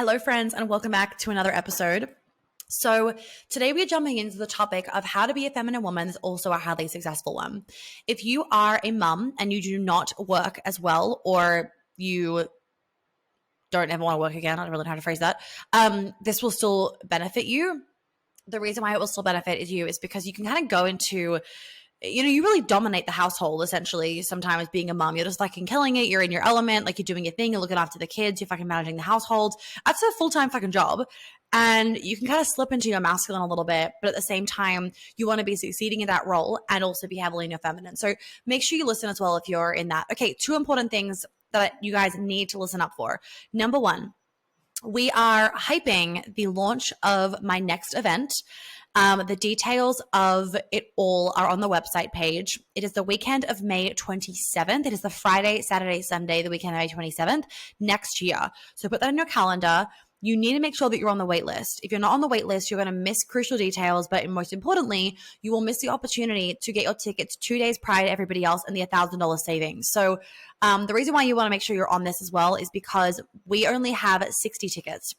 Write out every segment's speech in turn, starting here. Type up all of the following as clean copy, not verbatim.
Hello, friends, and welcome back to another episode. So today we're jumping into the topic of how to be a feminine woman that's also a highly successful one. If you are a mum and you do not work as well, or you don't ever want to work again, I don't really know how to phrase that, this will still benefit you. The reason why it will still benefit you is because you can kind of go into, you really dominate the household essentially. Sometimes being a mom, you're just fucking killing it. You're in your element, like you're doing your thing. You're looking after the kids. You're fucking managing the household. That's a full-time fucking job. And you can kind of slip into your masculine a little bit, but at the same time, you want to be succeeding in that role and also be heavily in your feminine. So make sure you listen as well if you're in that. Okay, two important things that you guys need to listen up for. Number one, we are hyping the launch of my next event. The details of it all are on the website page. It is the weekend of May 27th. It is the Friday, Saturday, Sunday, the weekend of May 27th next year. So put that in your calendar. You need to make sure that you're on the wait list. If you're not on the wait list, you're going to miss crucial details, but most importantly, you will miss the opportunity to get your tickets 2 days prior to everybody else and the $1,000 savings. So the reason why you want to make sure you're on this as well is because we only have 60 tickets.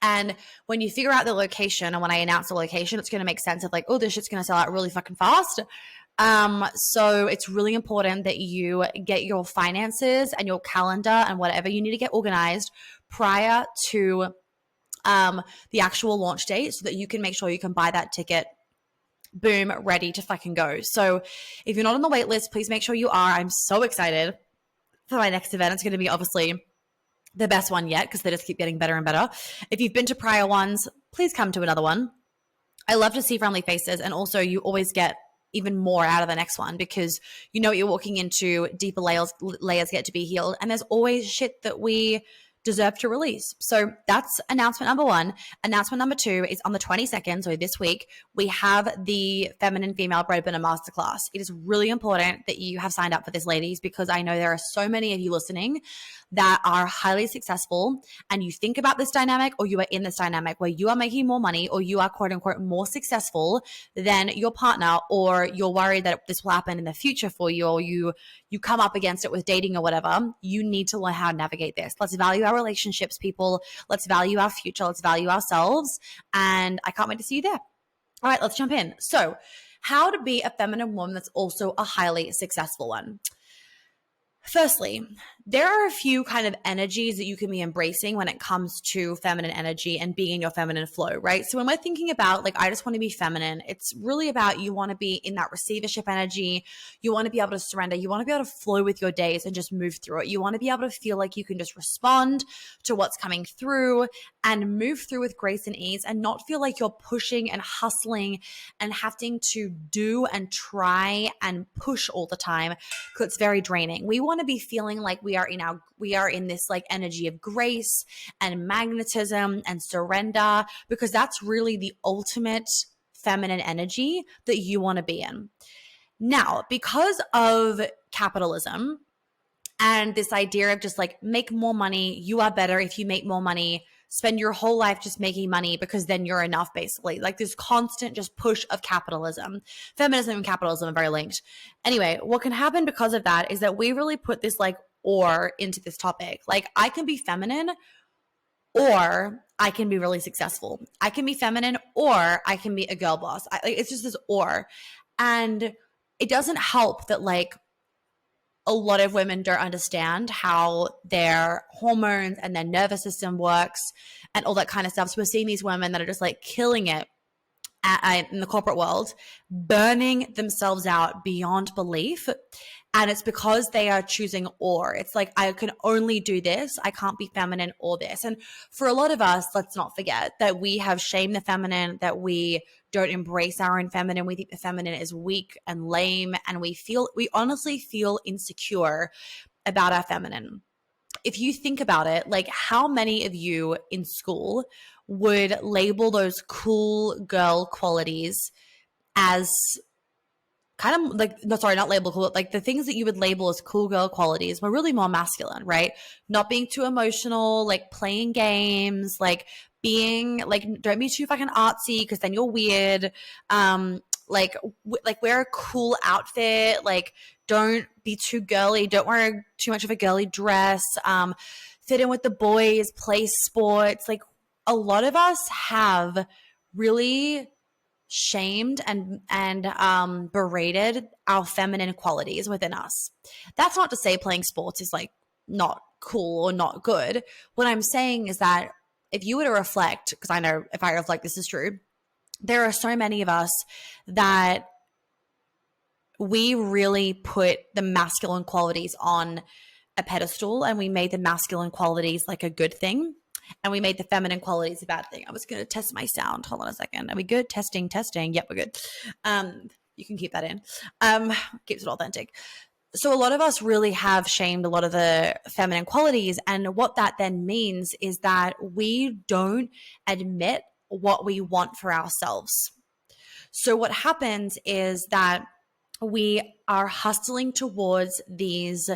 And when you figure out the location and when I announce the location, it's going to make sense of like, oh, this shit's going to sell out really fucking fast. So it's really important that you get your finances and your calendar and whatever you need to get organized prior to the actual launch date so that you can make sure you can buy that ticket, boom, ready to fucking go. So if you're not on the wait list, please make sure you are. I'm so excited for my next event. It's going to be obviously the best one yet because they just keep getting better and better. If you've been to prior ones, please come to another one. I love to see friendly faces, and also you always get even more out of the next one because you know what you're walking into, deeper layers get to be healed, and there's always shit that we deserve to release. So that's announcement number one. Announcement number two is on the 22nd, so this week, we have the Feminine Female Breadwinner Masterclass. It is really important that you have signed up for this, ladies, because I know there are so many of you listening that are highly successful and you think about this dynamic, or you are in this dynamic where you are making more money or you are quote unquote more successful than your partner, or you're worried that this will happen in the future for you, or you come up against it with dating or whatever. You need to learn how to navigate this. Let's value our relationships, people. Let's value our future. Let's value ourselves. And I can't wait to see you there. All right, let's jump in. So how to be a feminine woman that's also a highly successful one. Firstly, there are a few kind of energies that you can be embracing when it comes to feminine energy and being in your feminine flow, right? So when we're thinking about like, I just want to be feminine, it's really about you want to be in that receivership energy. You want to be able to surrender. You want to be able to flow with your days and just move through it. You want to be able to feel like you can just respond to what's coming through and move through with grace and ease, and not feel like you're pushing and hustling and having to do and try and push all the time, because it's very draining. We want to be feeling like we are in this like energy of grace and magnetism and surrender, because that's really the ultimate feminine energy that you want to be in. Now, because of capitalism and this idea of just like make more money, you are better if you make more money, spend your whole life just making money because then you're enough, basically. Like this constant just push of capitalism. Feminism and capitalism are very linked. Anyway, what can happen because of that is that we really put this like or into this topic. Like I can be feminine or I can be really successful. I can be feminine or I can be a girl boss. It's just this or. And it doesn't help that like a lot of women don't understand how their hormones and their nervous system works and all that kind of stuff. So we're seeing these women that are just like killing it in the corporate world, burning themselves out beyond belief. And it's because they are choosing or. It's like, I can only do this. I can't be feminine or this. And for a lot of us, let's not forget that we have shamed the feminine, that we don't embrace our own feminine. We think the feminine is weak and lame. And we honestly feel insecure about our feminine. If you think about it, like how many of you in school would label those cool girl qualities as kind of like, no, sorry, not label cool, like the things that you would label as cool girl qualities were really more masculine, right? Not being too emotional, like playing games, like being like, don't be too fucking artsy because then you're weird. Like wear a cool outfit, like don't be too girly, don't wear too much of a girly dress. fit in with the boys, play sports. Like a lot of us have really shamed and berated our feminine qualities within us. That's not to say playing sports is like not cool or not good. What I'm saying is that if you were to reflect, because I know if I reflect, this is true, there are so many of us that we really put the masculine qualities on a pedestal, and we made the masculine qualities like a good thing, and we made the feminine qualities a bad thing. I was going to test my sound. Hold on a second. Are we good? Testing. Yep, we're good. You can keep that in. Keeps it authentic. So a lot of us really have shamed a lot of the feminine qualities. And what that then means is that we don't admit what we want for ourselves. So what happens is that we are hustling towards these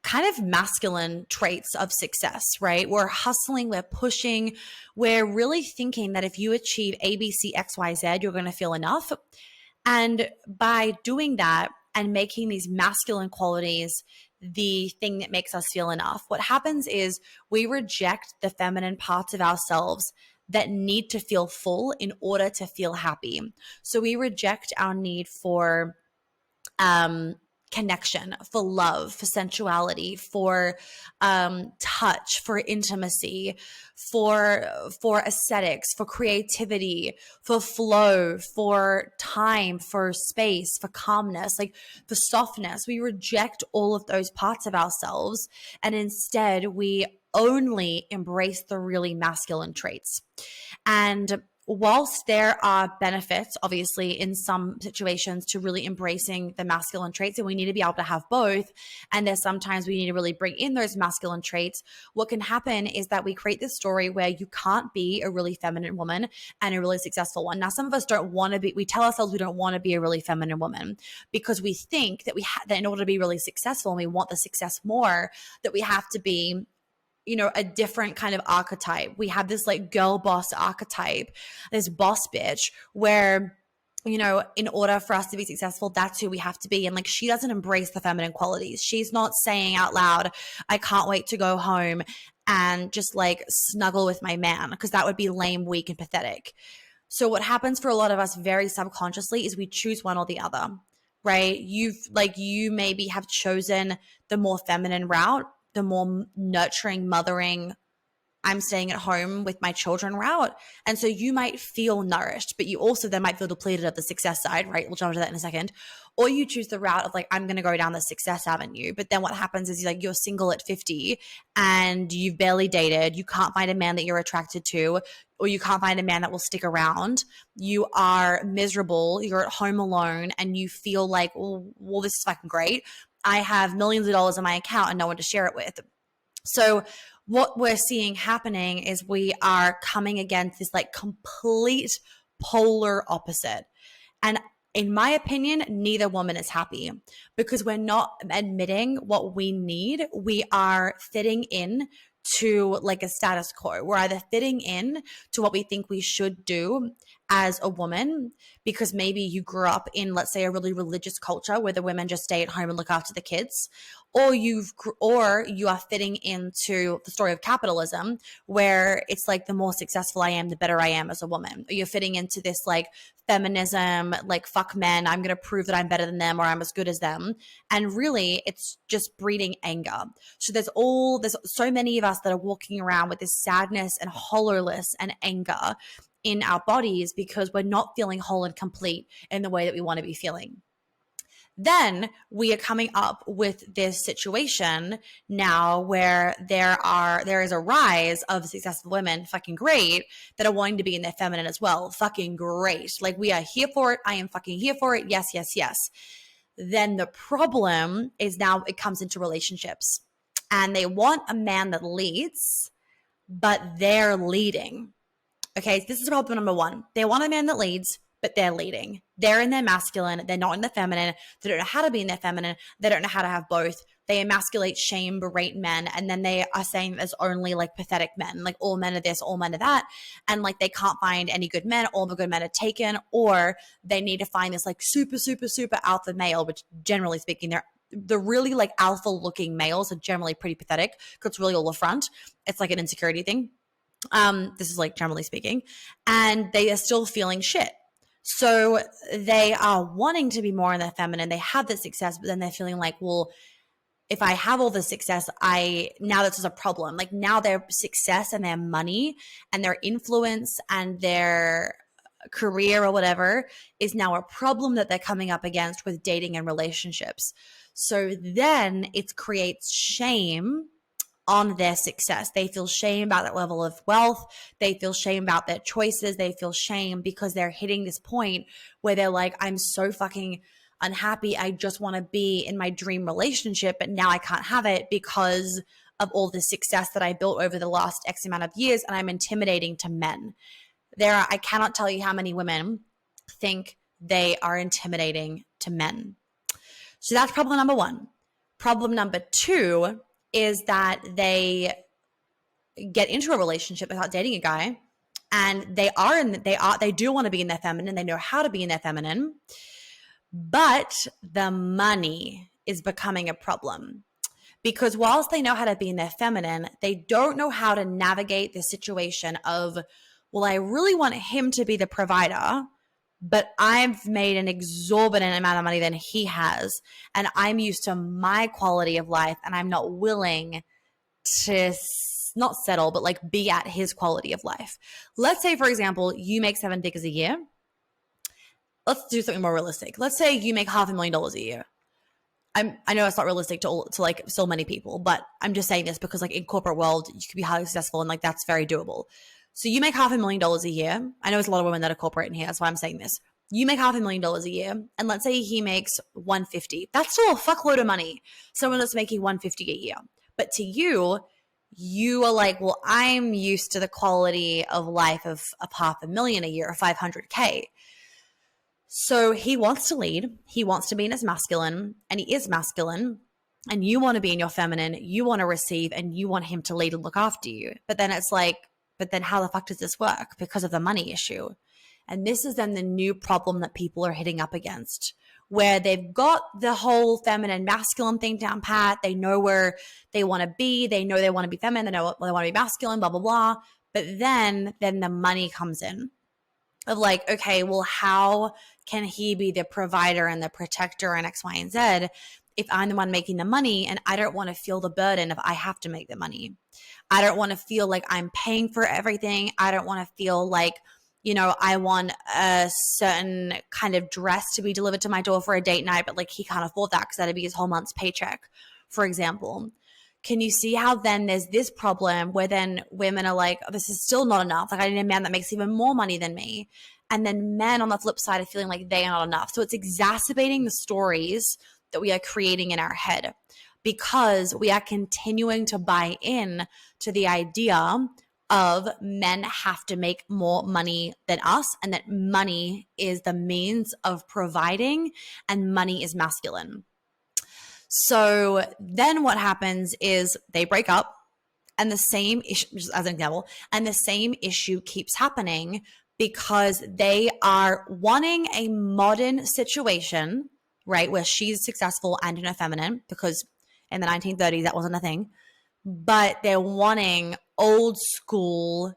kind of masculine traits of success, right? We're hustling, we're pushing, we're really thinking that if you achieve A, B, C, X, Y, Z, you're going to feel enough. And by doing that and making these masculine qualities the thing that makes us feel enough, what happens is we reject the feminine parts of ourselves that need to feel full in order to feel happy. So we reject our need for connection, for love, for sensuality, for touch, for intimacy, for aesthetics, for creativity, for flow, for time, for space, for calmness, like for softness. We reject all of those parts of ourselves, and instead we only embrace the really masculine traits. And whilst there are benefits, obviously, in some situations to really embracing the masculine traits, and we need to be able to have both, and there's sometimes we need to really bring in those masculine traits, what can happen is that we create this story where you can't be a really feminine woman and a really successful one. Now, some of us don't want to be, we tell ourselves we don't want to be a really feminine woman because we think that that in order to be really successful, and we want the success more, that we have to be a different kind of archetype. We have this like girl boss archetype, this boss bitch, where, in order for us to be successful, that's who we have to be. And like, she doesn't embrace the feminine qualities. She's not saying out loud, I can't wait to go home and just like snuggle with my man, because that would be lame, weak, and pathetic. So what happens for a lot of us very subconsciously is we choose one or the other, right? You maybe have chosen the more feminine route, the more nurturing, mothering, I'm staying at home with my children route. And so you might feel nourished, but you also then might feel depleted at the success side, right? We'll jump to that in a second. Or you choose the route of like, I'm going to go down the success avenue. But then what happens is you're single at 50 and you've barely dated. You can't find a man that you're attracted to, or you can't find a man that will stick around. You are miserable. You're at home alone and you feel like, well, this is fucking great. I have millions of dollars in my account and no one to share it with. So what we're seeing happening is we are coming against this like complete polar opposite. And in my opinion, neither woman is happy because we're not admitting what we need. We are fitting in to like a status quo. We're either fitting in to what we think we should do as a woman because maybe you grew up in, let's say, a really religious culture where the women just stay at home and look after the kids, or you are fitting into the story of capitalism where it's like the more successful I am, the better I am as a woman. Or you're fitting into this like feminism, like fuck men, I'm going to prove that I'm better than them or I'm as good as them. And really it's just breeding anger. So there's so many of us that are walking around with this sadness and hollowness and anger in our bodies because we're not feeling whole and complete in the way that we want to be feeling. Then we are coming up with this situation now where there is a rise of successful women, fucking great, that are wanting to be in their feminine as well. Fucking great. Like, we are here for it. I am fucking here for it. Yes, yes, yes. Then the problem is now it comes into relationships and they want a man that leads, but they're leading. Okay, so this is problem number one. They want a man that leads, but they're leading. They're in their masculine. They're not in their feminine. They don't know how to be in their feminine. They don't know how to have both. They emasculate, shame, berate men. And then they are saying there's only like pathetic men, like all men are this, all men are that. And like they can't find any good men. All the good men are taken, or they need to find this like super, super, super alpha male, which generally speaking, they're the really like alpha looking males are generally pretty pathetic because it's really all the front. It's like an insecurity thing. This is like generally speaking, and they are still feeling shit. So they are wanting to be more in their feminine. They have the success, but then they're feeling like, well, if I have all this success, now this is a problem. Like now their success and their money and their influence and their career or whatever is now a problem that they're coming up against with dating and relationships. So then it creates shame on their success. They feel shame about that level of wealth. They feel shame about their choices. They feel shame because they're hitting this point where they're like, I'm so fucking unhappy. I just want to be in my dream relationship, but now I can't have it because of all the success that I built over the last X amount of years, and I'm intimidating to men. I cannot tell you how many women think they are intimidating to men. So that's problem number one. Problem number two is that they get into a relationship without dating a guy, and they do want to be in their feminine. They know how to be in their feminine, but the money is becoming a problem. Because whilst they know how to be in their feminine, they don't know how to navigate the situation of, well, I really want him to be the provider, but I've made an exorbitant amount of money than he has, and I'm used to my quality of life, and I'm not willing to not settle, but like be at his quality of life. Let's say, for example, you make 7 figures a year. Let's do something more realistic. Let's say you make $500,000 a year. I know it's not realistic to like so many people, but I'm just saying this because like in corporate world, you could be highly successful and like that's very doable. So you make $500,000 a year. I know it's a lot of women that are corporate in here. That's why I'm saying this. You make $500,000 a year, and let's say he makes $150,000. That's still a fuckload of money. Someone that's making $150,000 a year. But to you, you are like, well, I'm used to the quality of life of $500,000 a year or $500K. So he wants to lead. He wants to be in his masculine, and he is masculine. And you want to be in your feminine. You want to receive, and you want him to lead and look after you. But then it's like, but then how the fuck does this work? Because of the money issue. And this is then the new problem that people are hitting up against, where they've got the whole feminine masculine thing down pat. They know where they want to be. They know they want to be feminine. They know they want to be masculine, blah, blah, blah. But then the money comes in of like, okay, well, how can he be the provider and the protector and X, Y, and Z if I'm the one making the money and I don't want to feel the burden if I have to make the money? I don't want to feel like I'm paying for everything. I don't want to feel like, you know, I want a certain kind of dress to be delivered to my door for a date night, but like he can't afford that because that'd be his whole month's paycheck, for example. Can you see how then there's this problem where then women are like, oh, this is still not enough. Like I need a man that makes even more money than me. And then men on the flip side are feeling like they are not enough. So it's exacerbating the stories that we are creating in our head because we are continuing to buy in to the idea of men have to make more money than us and that money is the means of providing and money is masculine. So then what happens is they break up and the same issue, just as an example, and the same issue keeps happening because they are wanting a modern situation, right, where she's successful and in her feminine, because in the 1930s that wasn't a thing, but they're wanting old school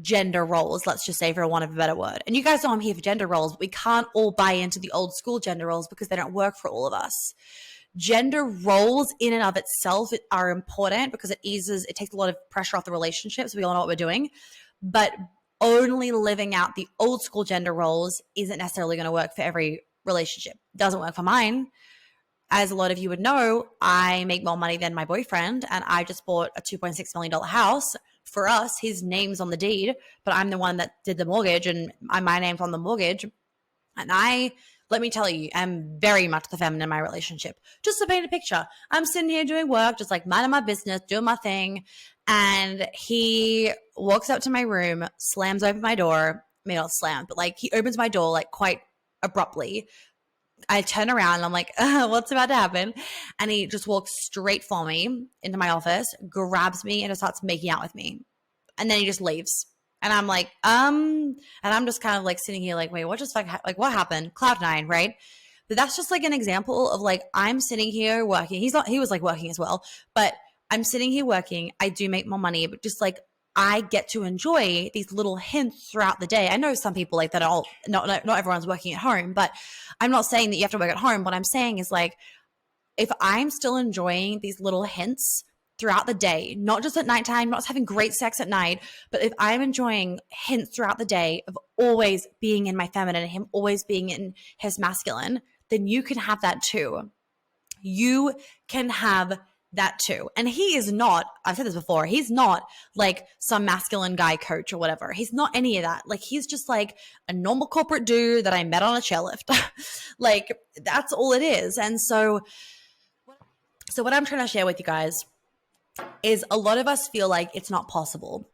gender roles, let's just say, for want of a better word. And you guys know I'm here for gender roles, but we can't all buy into the old school gender roles because they don't work for all of us. Gender roles in and of itself are important because it takes a lot of pressure off the relationship. So we all know what we're doing, but only living out the old school gender roles isn't necessarily going to work for every relationship. Doesn't work for mine. As a lot of you would know, I make more money than my boyfriend, and I just bought a $2.6 million house. For us, his name's on the deed, but I'm the one that did the mortgage, and my name's on the mortgage. And let me tell you, I'm very much the feminine in my relationship. Just to paint a picture, I'm sitting here doing work, just like minding my business, doing my thing, and he walks up to my room, slams open my door. I mean, not slam, but like he opens my door like quite abruptly. I turn around and I'm like, what's about to happen? And he just walks straight for me into my office, grabs me, and just starts making out with me. And then he just leaves. And I'm like, and I'm just kind of like sitting here like, wait, what just like what happened? Cloud9, right? But But that's just like an example of like, I'm sitting here working. He was like working as well, but I'm sitting here working. I do make more money, but just like, I get to enjoy these little hints throughout the day. I know some people like that are not everyone's working at home, but I'm not saying that you have to work at home. What I'm saying is like, if I'm still enjoying these little hints throughout the day, not just at nighttime, not just having great sex at night, but if I'm enjoying hints throughout the day of always being in my feminine and him always being in his masculine, then you can have that too. You can have that too. And he is not, I've said this before, he's not like some masculine guy coach or whatever. He's not any of that. Like, he's just like a normal corporate dude that I met on a chairlift. Like, that's all it is. And so what I'm trying to share with you guys is a lot of us feel like it's not possible.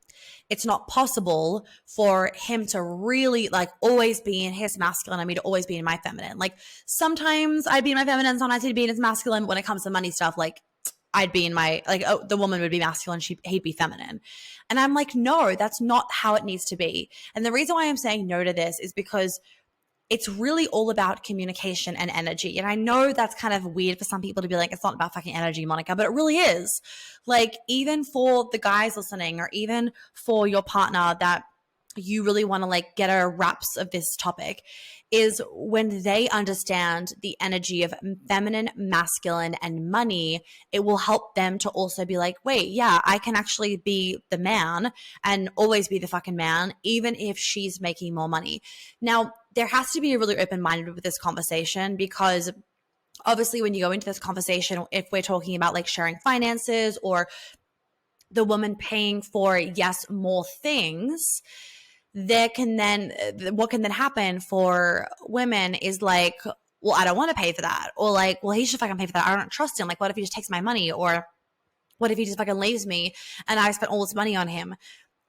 It's not possible for him to really like always be in his masculine and me to always be in my feminine. Like, sometimes I'd be in my feminine, sometimes he'd be in his masculine. When it comes to money stuff, like, I'd be in my, like, oh, the woman would be masculine, he'd be feminine. And I'm like, no, that's not how it needs to be. And the reason why I'm saying no to this is because it's really all about communication and energy. And I know that's kind of weird for some people to be like, it's not about fucking energy, Monica, but it really is. Like, even for the guys listening, or even for your partner that you really want to like get a wraps of this topic, is when they understand the energy of feminine, masculine, and money, it will help them to also be like, wait, yeah, I can actually be the man and always be the fucking man, even if she's making more money. Now, there has to be a really open-minded with this conversation, because obviously when you go into this conversation, if we're talking about like sharing finances or the woman paying for, yes, more things, what can then happen for women is like, well, I don't want to pay for that. Or like, well, he should fucking pay for that. I don't trust him. Like, what if he just takes my money? Or what if he just fucking leaves me and I spent all this money on him?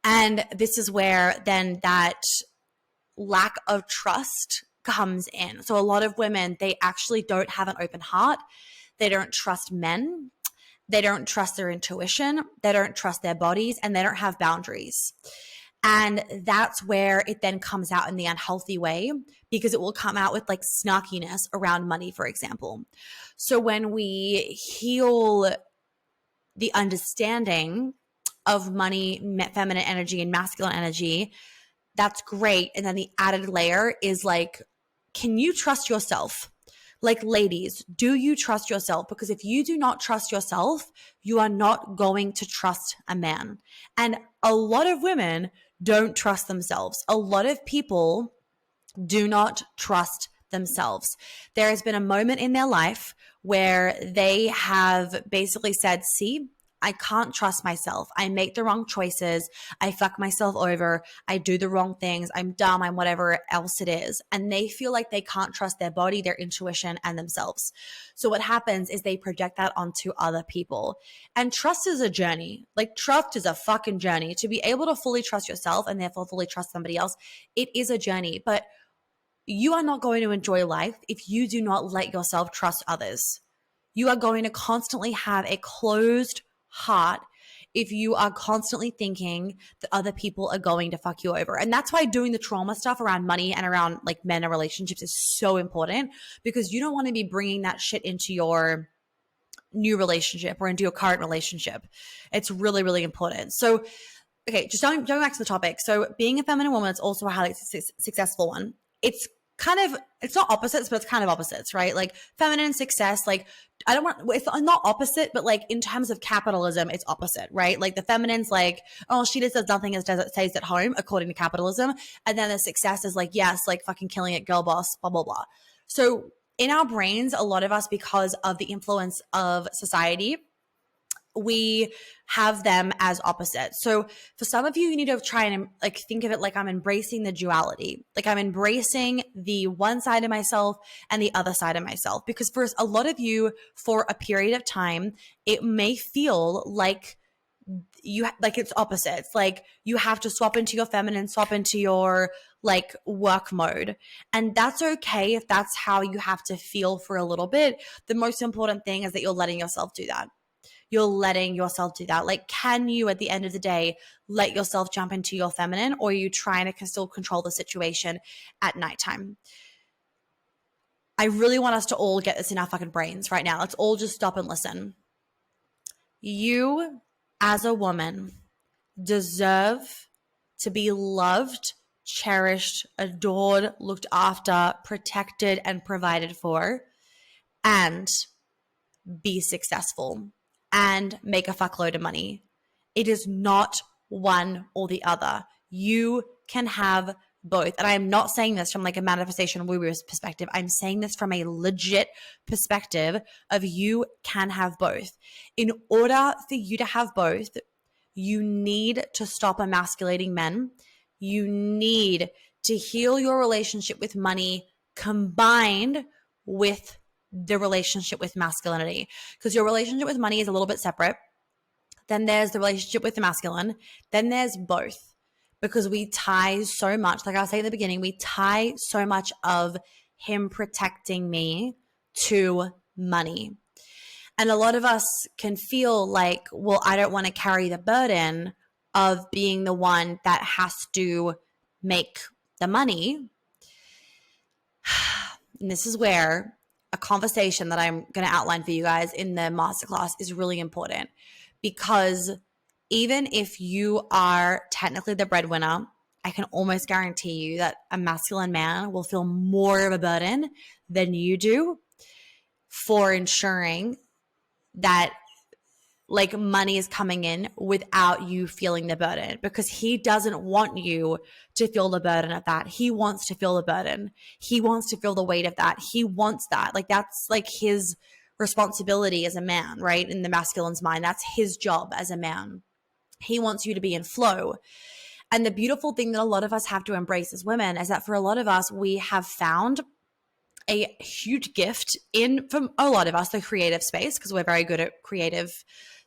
And this is where then that lack of trust comes in. So a lot of women, they actually don't have an open heart. They don't trust men. They don't trust their intuition. They don't trust their bodies, and they don't have boundaries. And that's where it then comes out in the unhealthy way, because it will come out with like snarkiness around money, for example. So when we heal the understanding of money, feminine energy, and masculine energy, that's great. And then the added layer is like, can you trust yourself? Like, ladies, do you trust yourself? Because if you do not trust yourself, you are not going to trust a man. And a lot of women don't trust themselves. A lot of people do not trust themselves. There has been a moment in their life where they have basically said, see, I can't trust myself. I make the wrong choices. I fuck myself over. I do the wrong things. I'm dumb. I'm whatever else it is. And they feel like they can't trust their body, their intuition, and themselves. So what happens is they project that onto other people. And trust is a journey. Like, trust is a fucking journey. To be able to fully trust yourself and therefore fully trust somebody else, it is a journey. But you are not going to enjoy life if you do not let yourself trust others. You are going to constantly have a closed heart if you are constantly thinking that other people are going to fuck you over. And that's why doing the trauma stuff around money and around like men and relationships is so important, because you don't want to be bringing that shit into your new relationship or into your current relationship. It's really, really important. So, okay, just going back to the topic. So being a feminine woman is also a highly successful one. It's not opposites, but it's kind of opposites, right? Like, feminine success, like, it's not opposite, but like in terms of capitalism, it's opposite, right? Like, the feminine's like, oh, she just does nothing and stays at home, according to capitalism. And then the success is like, yes, like fucking killing it, girl boss, blah, blah, blah. So in our brains, a lot of us, because of the influence of society, we have them as opposites. So for some of you, you need to try and like think of it like I'm embracing the duality. Like, I'm embracing the one side of myself and the other side of myself. Because for a lot of you, for a period of time, it may feel like it's opposite. It's like you have to swap into your feminine, swap into your like work mode. And that's okay if that's how you have to feel for a little bit. The most important thing is that you're letting yourself do that. You're letting yourself do that. Like, can you, at the end of the day, let yourself jump into your feminine, or are you trying to still control the situation at nighttime? I really want us to all get this in our fucking brains right now. Let's all just stop and listen. You, as a woman, deserve to be loved, cherished, adored, looked after, protected, and provided for, and be successful and make a fuckload of money. It is not one or the other. You can have both. And I am not saying this from like a manifestation woo-woo perspective. I'm saying this from a legit perspective of you can have both. In order for you to have both, you need to stop emasculating men. You need to heal your relationship with money combined with the relationship with masculinity, because your relationship with money is a little bit separate. Then there's the relationship with the masculine. Then there's both. Because we tie so much, like I was saying at the beginning, we tie so much of him protecting me to money. And a lot of us can feel like, well, I don't want to carry the burden of being the one that has to make the money. And this is where a conversation that I'm going to outline for you guys in the masterclass is really important, because even if you are technically the breadwinner, I can almost guarantee you that a masculine man will feel more of a burden than you do for ensuring that like money is coming in without you feeling the burden, because he doesn't want you to feel the burden of that. He wants to feel the burden. He wants to feel the weight of that. He wants that. Like that's like his responsibility as a man, right? In the masculine's mind, that's his job as a man. He wants you to be in flow. And the beautiful thing that a lot of us have to embrace as women is that for a lot of us, we have found a huge gift in, from a lot of us, the creative space, because we're very good at creative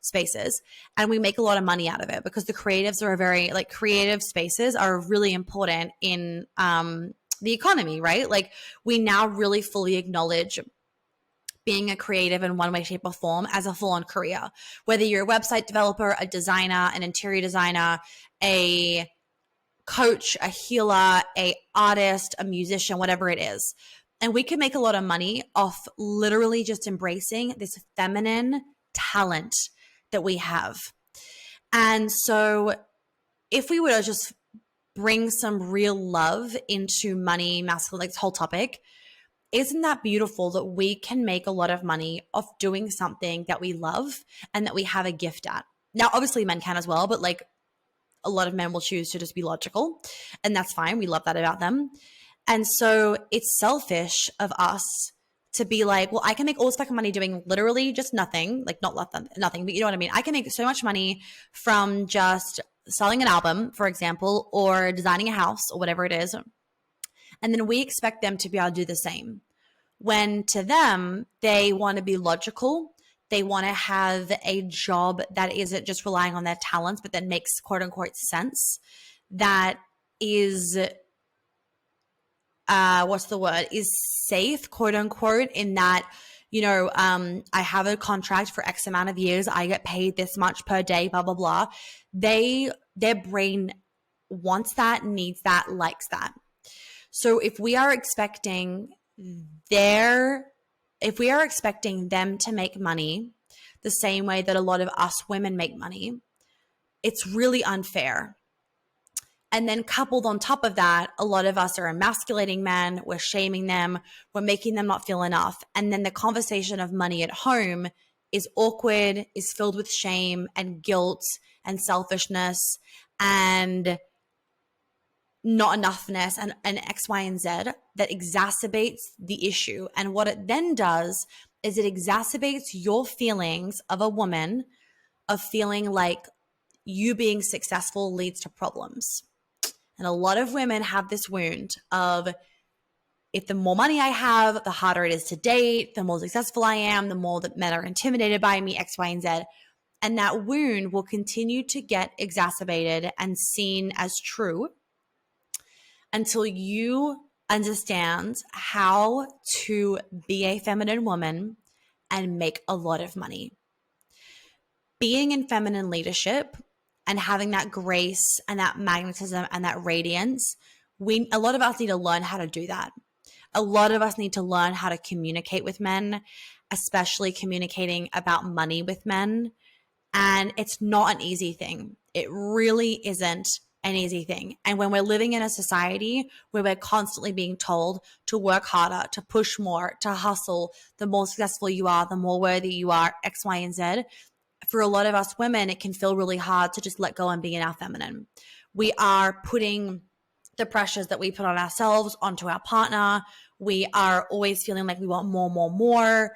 spaces and we make a lot of money out of it, because the creatives are very, like, creative spaces are really important in the economy, right? Like we now really fully acknowledge being a creative in one way, shape, or form as a full-on career. Whether you're a website developer, a designer, an interior designer, a coach, a healer, a artist, a musician, whatever it is. And we can make a lot of money off literally just embracing this feminine talent that we have. And so if we were to just bring some real love into money, masculine, like this whole topic, isn't that beautiful that we can make a lot of money off doing something that we love and that we have a gift at? Now, obviously men can as well, but like a lot of men will choose to just be logical, and that's fine. We love that about them. And so it's selfish of us to be like, well, I can make all this fucking money doing literally just nothing, like not nothing, but you know what I mean? I can make so much money from just selling an album, for example, or designing a house or whatever it is. And then we expect them to be able to do the same. When to them, they want to be logical. They want to have a job that isn't just relying on their talents, but that makes quote unquote sense. That is, is safe, quote unquote, in that, you know, I have a contract for X amount of years. I get paid this much per day, blah, blah, blah. Their brain wants that, needs that, likes that. So if we are expecting them to make money the same way that a lot of us women make money, it's really unfair. And then coupled on top of that, a lot of us are emasculating men, we're shaming them, we're making them not feel enough. And then the conversation of money at home is awkward, is filled with shame and guilt and selfishness and not enoughness and X, Y, and Z that exacerbates the issue. And what it then does is it exacerbates your feelings of a woman of feeling like you being successful leads to problems. And a lot of women have this wound of, if the more money I have, the harder it is to date, the more successful I am, the more that men are intimidated by me, X, Y, and Z. And that wound will continue to get exacerbated and seen as true until you understand how to be a feminine woman and make a lot of money. Being in feminine leadership and having that grace and that magnetism and that radiance, a lot of us need to learn how to do that. A lot of us need to learn how to communicate with men, especially communicating about money with men. And it's not an easy thing. It really isn't an easy thing. And when we're living in a society where we're constantly being told to work harder, to push more, to hustle, the more successful you are, the more worthy you are, X, Y, and Z, for a lot of us women, it can feel really hard to just let go and be in our feminine. We are putting the pressures that we put on ourselves onto our partner. We are always feeling like we want more, more, more.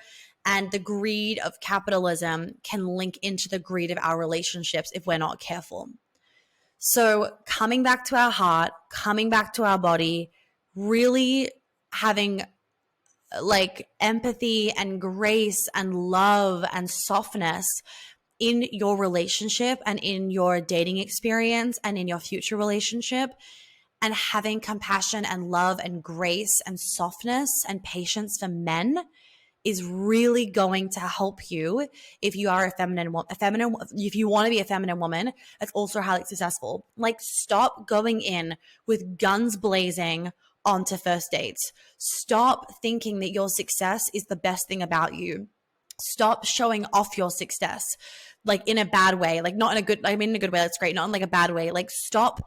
And the greed of capitalism can link into the greed of our relationships if we're not careful. So coming back to our heart, coming back to our body, really having like empathy and grace and love and softness in your relationship and in your dating experience and in your future relationship, and having compassion and love and grace and softness and patience for men is really going to help you if you are if you want to be a feminine woman that's also highly successful. Like, stop going in with guns blazing onto first dates. Stop thinking that your success is the best thing about you. Stop showing off your success, like in a bad way, like not in a good, I mean in a good way, that's great, not in like a bad way. Like stop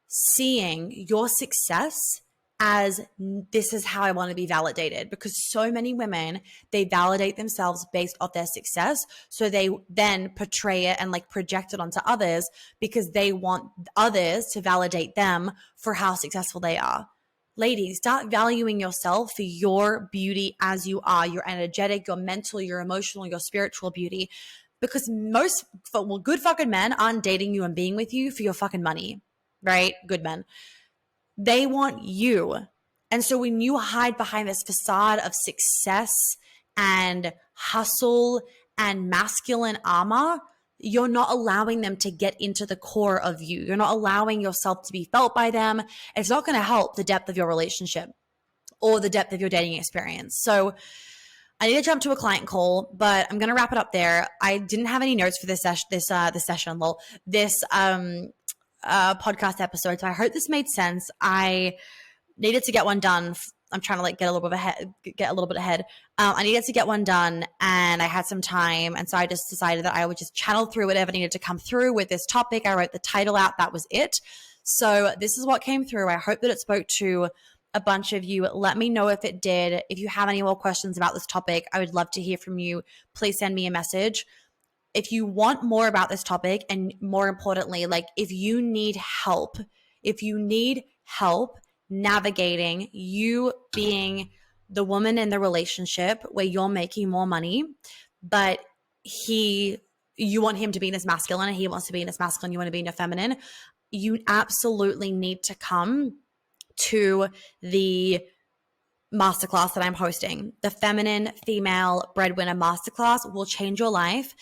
seeing your success as this is how I want to be validated, because so many women, they validate themselves based off their success. So they then portray it and like project it onto others because they want others to validate them for how successful they are. Ladies, start valuing yourself for your beauty as you are, your energetic, your mental, your emotional, your spiritual beauty. Because good fucking men aren't dating you and being with you for your fucking money, right? Good men. They want you. And so when you hide behind this facade of success and hustle and masculine armor, you're not allowing them to get into the core of you. You're not allowing yourself to be felt by them. It's not going to help the depth of your relationship or the depth of your dating experience. So I need to jump to a client call, but I'm going to wrap it up there. I didn't have any notes for this podcast episode, so I hope this made sense. I needed to get one done. I'm trying to like get a little bit ahead. I needed to get one done, and I had some time, and so I just decided that I would just channel through whatever needed to come through with this topic. I wrote the title out. That was it. So this is what came through. I hope that it spoke to a bunch of you. Let me know if it did. If you have any more questions about this topic, I would love to hear from you. Please send me a message. If you want more about this topic, and more importantly, like if you need help navigating you being the woman in the relationship where you're making more money, but you want him to be in his masculine and he wants to be in his masculine, you want to be in your feminine, you absolutely need to come to the masterclass that I'm hosting. The Feminine Female Breadwinner Masterclass will change your life.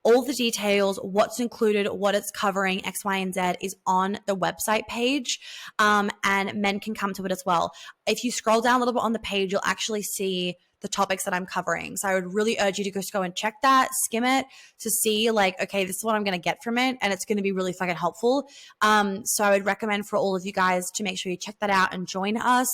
All the details, what's included, what it's covering, X, Y, and Z is on the website page, and men can come to it as well. If you scroll down a little bit on the page, you'll actually see the topics that I'm covering. So I would really urge you to just go and check that, skim it to see like, okay, this is what I'm going to get from it, and it's going to be really fucking helpful. So I would recommend for all of you guys to make sure you check that out and join us.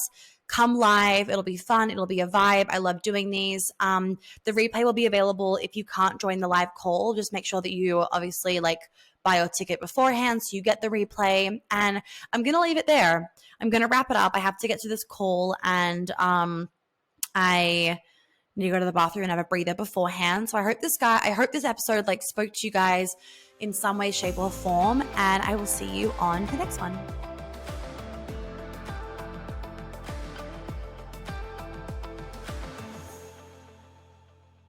Come live. It'll be fun. It'll be a vibe. I love doing these. The replay will be available if you can't join the live call. Just make sure that you obviously like buy your ticket beforehand so you get the replay. And I'm going to leave it there. I'm going to wrap it up. I have to get to this call, and I need to go to the bathroom and have a breather beforehand. So I hope this episode like spoke to you guys in some way, shape, or form. And I will see you on the next one.